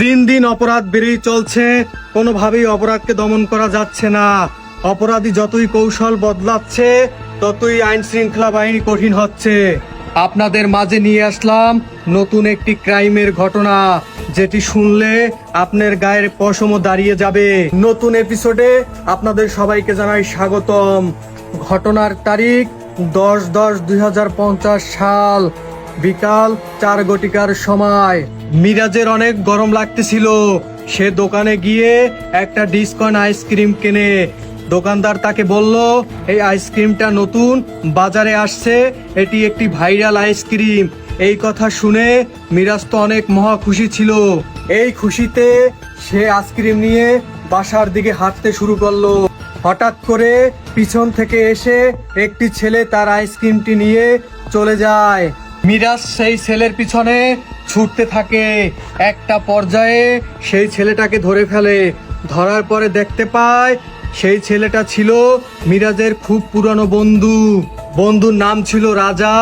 দিন দিন অপরাধ বেড়েই চলছে, কোনোভাবেই অপরাধকে দমন করা যাচ্ছে না। অপরাধী যতই কৌশল বদলাচ্ছে ততই আইন শৃঙ্খলা বাহিনী কঠিন হচ্ছে। আপনাদের মাঝে নিয়ে আসলাম নতুন একটি ক্রাইমের ঘটনা, যেটি শুনলে আপনার গায়ের পশমও দাঁড়িয়ে যাবে। নতুন এপিসোডে আপনাদের সবাইকে জানাই স্বাগতম। ঘটনার তারিখ 10/10/2050 সাল, বিকাল 4 ঘটিকার সময়। মিরাজের অনেক গরম লাগতেছিল। সে দোকানে গিয়ে একটা ডিসকন আইসক্রিম কেনে। দোকানদার তাকে বলল, এই আইসক্রিমটা নতুন বাজারে আসছে, এটি একটি ভাইরাল আইসক্রিম। এই কথা শুনে মিরাজ তো অনেক মহা খুশি ছিল। এই খুশিতে সে আইসক্রিম নিয়ে বাসার দিকে হাঁটতে শুরু করলো। হঠাৎ করে পিছন থেকে এসে একটি ছেলে তার আইসক্রিমটি নিয়ে চলে যায়। মিরাজ সেই ছেলের পিছনে ছুটতে থাকে। একটা পর্যায়ে সেই ছেলেটাকে ধরে ফেলে। ধরার পরে দেখতে পায় সেই ছেলেটা ছিল মিরাজের খুব পুরানো বন্ধু। বন্ধুর নাম ছিল রাজা।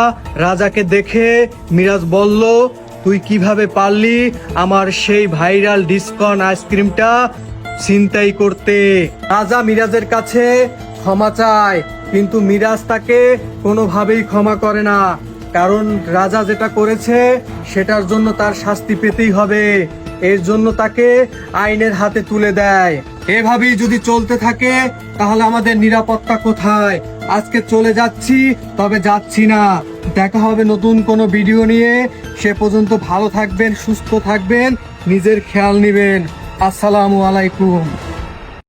রাজাকে দেখে মিরাজ বলল, তুই কিভাবে পারলি আমার সেই ভাইরাল ডিসকন আইসক্রিমটা ছিনতাই করতে? রাজা মিরাজের কাছে ক্ষমা চায়, কিন্তু মিরাজ তাকে কোনোভাবেই ক্ষমা করে না। কারণ রাজা যেটা করেছে সেটার জন্য তার শাস্তি পেতেই হবে। এর জন্য তাকে আইনের হাতে তুলে দেয়। এভাবেই যদি চলতে থাকে তাহলে আমাদের নিরাপত্তা কোথায়? আজকে চলে যাচ্ছি, তবে যাচ্ছি না। দেখা হবে নতুন কোনো ভিডিও নিয়ে। সে পর্যন্ত ভালো থাকবেন, সুস্থ থাকবেন, নিজের খেয়াল নেবেন। আসসালামু আলাইকুম।